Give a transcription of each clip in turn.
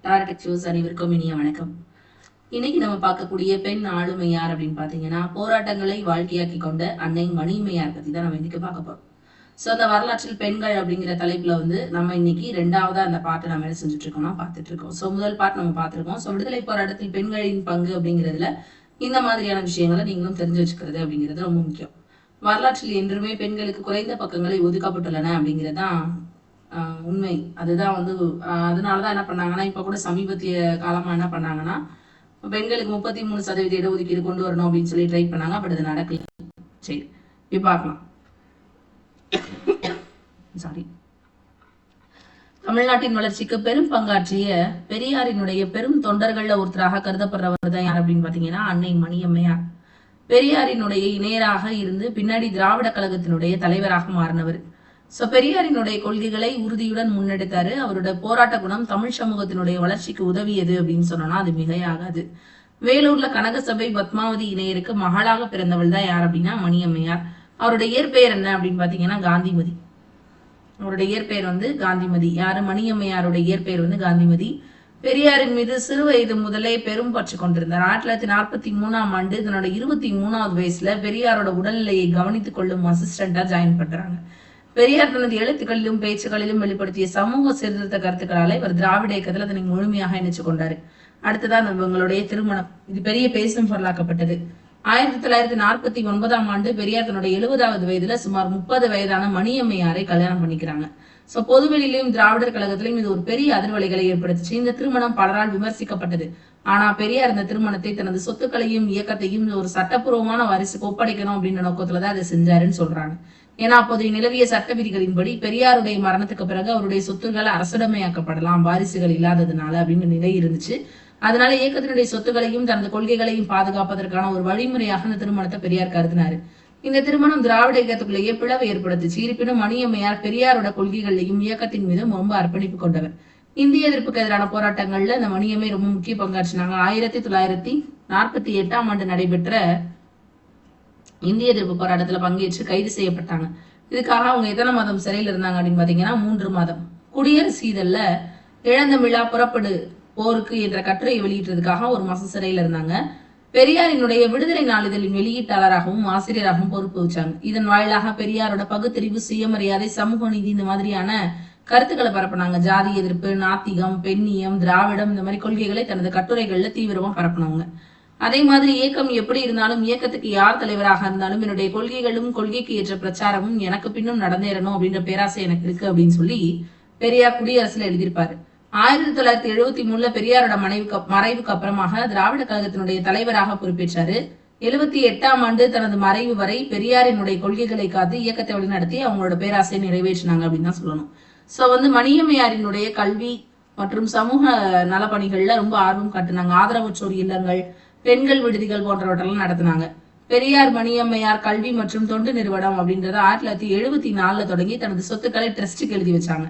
டாரடெக் shows அனைவருக்கும் இனிய வணக்கம். இன்னைக்கு நம்ம பார்க்கக்கூடிய பெண் ஆளுமையார் அப்படின்னு பாத்தீங்கன்னா, போராட்டங்களை வாழ்க்கையாக்கி கொண்ட அன்னை மணியம்மையார் பத்தி தான் நம்ம இன்னைக்கு பார்க்க போறோம். சோ அந்த வரலாற்றில் பெண்கள் அப்படிங்கிற தலைப்புல நம்ம இன்னைக்கு ரெண்டாவதா அந்த பாட்டை நம்ம என்ன செஞ்சுட்டு இருக்கோம்னா பார்த்துட்டு இருக்கோம். சோ முதல் பாட்டு நம்ம பார்த்திருக்கோம். சோ விடுதலை போராட்டத்தில் பெண்களின் பங்கு அப்படிங்கிறதுல இந்த மாதிரியான விஷயங்களை நீங்களும் தெரிஞ்சு வச்சுக்கிறது அப்படிங்கிறது ரொம்ப முக்கியம். வரலாற்றில் என்றுமே பெண்களுக்கு குறைந்த பக்கங்களை ஒதுக்கப்பட்டுள்ளன அப்படிங்கிறதான் உண்மை. அதுதான் அதனாலதான் என்ன பண்ணாங்கன்னா, இப்ப கூட சமீபத்திய காலமா என்ன பண்ணாங்கன்னா, பெண்களுக்கு 33% இடஒதுக்கீடு கொண்டு வரணும் அப்படின்னு சொல்லி ட்ரை பண்ணாங்க. பட் அது நடக்கல. சரி, இப்ப பார்க்கலாம். சாரி. தமிழ்நாட்டின் வளர்ச்சிக்கு பெரும் பங்காற்றிய பெரியாரினுடைய பெரும் தொண்டர்கள்ல ஒருத்தராக கருதப்படுறவர் தான் யார் அப்படின்னு பாத்தீங்கன்னா, அன்னை மணியம்மையார். பெரியாரினுடைய இணையராக இருந்து பின்னாடி திராவிட கழகத்தினுடைய தலைவராக மாறினவர். சோ பெரியாரினுடைய கொள்கைகளை உறுதியுடன் முன்னெடுத்தாரு. அவருடைய போராட்ட குணம் தமிழ் சமூகத்தினுடைய வளர்ச்சிக்கு உதவியது அப்படின்னு சொன்னோம்னா அது மிகையாகாது. வேலூர்ல கனகசபை பத்மாவதி இணையருக்கு மகளாக பிறந்தவள் தான் யார் அப்படின்னா மணியம்மையார். அவருடைய இயற்பெயர் என்ன அப்படின்னு பாத்தீங்கன்னா காந்திமதி. அவருடைய இயற்பெயர் காந்திமதி. யாரு? மணியம்மையாருடைய இயற்பெயர் காந்திமதி. பெரியாரின் மீது சிறு வயது முதலே பெரும் பற்று கொண்டிருந்தார். 1943ஆம் ஆண்டு தன்னோட 23வது வயசுல பெரியாரோட உடல்நிலையை கவனித்துக் கொள்ளும் அசிஸ்டண்டா ஜாயின் பண்றாங்க. பெரியார் தனது எழுத்துக்களிலும் பேச்சுக்களிலும் வெளிப்படுத்திய சமூக சீர்திருத்த கருத்துக்களால இவர் திராவிட இயக்கத்துல அதனை முழுமையாக இணைச்சு கொண்டாரு. அடுத்ததான் இவங்களுடைய திருமணம். இது பெரிய பேசும் பொருளாக்கப்பட்டது. 1949ஆம் ஆண்டு பெரியார் தன்னுடைய 70வது வயதுல சுமார் 30 வயதான மணியம்மையாரை கல்யாணம் பண்ணிக்கிறாங்க. சோ பொதுவெளியிலும் திராவிடர் கழகத்திலும் இது ஒரு பெரிய அதிர்வலைகளை ஏற்படுத்துச்சு. இந்த திருமணம் பலரால் விமர்சிக்கப்பட்டது. ஆனா பெரியார் இந்த திருமணத்தை தனது சொத்துக்களையும் இயக்கத்தையும் ஒரு சட்டப்பூர்வமான வாரிசுக்கு ஒப்படைக்கணும் அப்படின்ற நோக்கத்துலதான் அதை செஞ்சாருன்னு சொல்றாங்க. ஏன்னா அப்போதைய நிலவிய சட்ட விதிகளின்படி பெரியாருடைய மரணத்துக்கு பிறகு அவருடைய சொத்துக்கள் அரசுடைமையாக்கப்படலாம் வாரிசுகள் இல்லாததுனால அப்படின்னு நிலை இருந்துச்சு. அதனால இயக்கத்தினுடைய சொத்துக்களையும் தனது கொள்கைகளையும் பாதுகாப்பதற்கான ஒரு வழிமுறையாக இந்த திருமணத்தை பெரியார் கருதினாரு. இந்த திருமணம் திராவிட இயக்கத்துக்குள்ளேயே பிளவை ஏற்படுத்துச்சு. இருப்பினும் மணியம்மையார் பெரியாரோட கொள்கைகளையும் இயக்கத்தின் மீது ரொம்ப அர்ப்பணிப்பு கொண்டவர். இந்திய எதிர்ப்புக்கு எதிரான போராட்டங்கள்ல இந்த மணியம்மை ரொம்ப முக்கிய பங்காற்றினாங்க. 1948ஆம் ஆண்டு நடைபெற்ற இந்திய எதிர்ப்பு போராட்டத்துல பங்கேற்று கைது செய்யப்பட்டாங்க. இதுக்காக அவங்க எத்தனை மாதம் சிறையில் இருந்தாங்க அப்படின்னு பாத்தீங்கன்னா 3 மாதம். குடியரசு இதழ்ல இழந்தமிழா புறப்படு போருக்கு என்ற கட்டுரையை வெளியிட்டதுக்காக 1 மாசம் சிறையில இருந்தாங்க. பெரியாரினுடைய விடுதலை நாளிதழின் வெளியீட்டாளராகவும் ஆசிரியராகவும் பொறுப்பு வச்சாங்க. இதன் வாயிலாக பெரியாரோட பகுத்தறிவு, சுயமரியாதை, சமூக நீதி இந்த மாதிரியான கருத்துக்களை பரப்புனாங்க. ஜாதி எதிர்ப்பு, நாத்திகம், பெண்ணியம், திராவிடம் இந்த மாதிரி கொள்கைகளை தனது கட்டுரைகள்ல தீவிரமா பரப்புனவங்க. அதே மாதிரி இயக்கம் எப்படி இருந்தாலும் இயக்கத்துக்கு யார் தலைவராக இருந்தாலும் என்னுடைய கொள்கைகளும் கொள்கைக்கு ஏற்ற பிரச்சாரமும் எனக்கு பின்னும் நடந்தேறணும் அப்படின்ற பேராசை எனக்கு இருக்கு அப்படின்னு சொல்லி பெரியார் குடியரசுல எழுதியிருப்பாரு. 1973ல பெரியாரோட மறைவுக்கு அப்புறமாக திராவிட கழகத்தினுடைய தலைவராக பொறுப்பேற்றாரு. 78ஆம் ஆண்டு தனது மறைவு வரை பெரியாரினுடைய கொள்கைகளை காத்து இயக்கத்தை வழிநடத்தி அவங்களோட பேராசையை நிறைவேற்றினாங்க அப்படின்னு தான் சொல்லணும். சோ மணியம்மையாரினுடைய கல்வி மற்றும் சமூக நலப்பணிகள்ல ரொம்ப ஆர்வம் காட்டினாங்க. ஆதரவற்றோர் இல்லங்கள், பெண்கள் விடுதிகள் போன்றவற்றெல்லாம் நடத்தினாங்க. பெரியார் மணியம்மையார் கல்வி மற்றும் தொண்டு நிறுவனம் அப்படின்றத 1974ல தொடங்கி தனது சொத்துக்களை ட்ரஸ்டுக்கு எழுதி வச்சாங்க.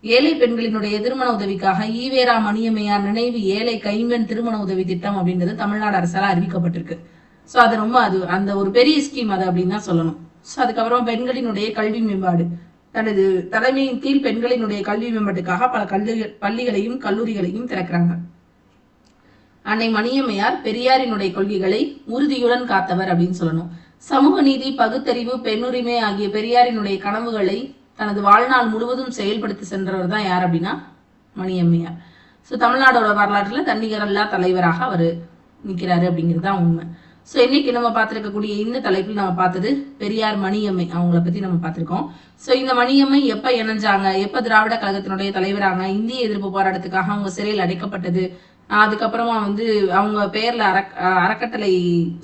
ஏழை பெண்களினுடைய திருமண உதவிக்காக ஈவேரா மணியம்மையார் நினைவு ஏழை கைம்பெண் திருமண உதவி திட்டம் அப்படின்றது தமிழ்நாடு அரசால அறிவிக்கப்பட்டிருக்கு. சோ அது அந்த ஒரு பெரிய ஸ்கீம் அது அப்படின்னு தான் சொல்லணும். சோ அதுக்கப்புறம் பெண்களினுடைய கல்வி மேம்பாடு. தனது தலைமையின் கீழ் பெண்களினுடைய கல்வி மேம்பாட்டுக்காக பல பள்ளிகளையும் கல்லூரிகளையும் திறக்கிறாங்க. அன்னை மணியம்மையார் பெரியாரினுடைய கொள்கைகளை உறுதியுடன் காத்தவர் அப்படின்னு சொல்லணும். சமூக நீதி, பகுத்தறிவு, பெண்ணுரிமை ஆகிய பெரியாரினுடைய கனவுகளை தனது வாழ்நாள் முழுவதும் செயல்படுத்தி சென்றவர் தான் யார் அப்படின்னா மணியம்மையார். சோ தமிழ்நாடோட வரலாற்றுல தன்னிகரல்லா தலைவராக அவர் நிற்கிறாரு அப்படிங்கிறது தான் உண்மை. சோ இன்னைக்கு நம்ம பார்த்திருக்கக்கூடிய இந்த தலைப்பில் நம்ம பார்த்தது பெரியார் மணியம்மை அவங்கள பத்தி நம்ம பார்த்திருக்கோம். சோ இந்த மணியம்மை எப்ப இணைஞ்சாங்க, எப்ப திராவிட கழகத்தினுடைய தலைவராங்க, இந்திய எதிர்ப்பு போராட்டத்துக்காக அவங்க சிறையில் அடைக்கப்பட்டது, அதுக்கப்புறமா அவங்க பேர்ல அறக்கட்டளை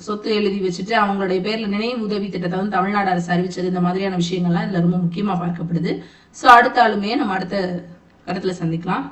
சொத்து எழுதி வச்சுட்டு அவங்களுடைய பேர்ல நினைவு உதவி திட்டத்தை தமிழ்நாடு அரசு அறிவிச்சது, இந்த மாதிரியான விஷயங்கள்லாம் இதுல ரொம்ப முக்கியமா பார்க்கப்படுது. சோ அடுத்த ஆளுமையை நம்ம அடுத்த கருத்துல சந்திக்கலாம்.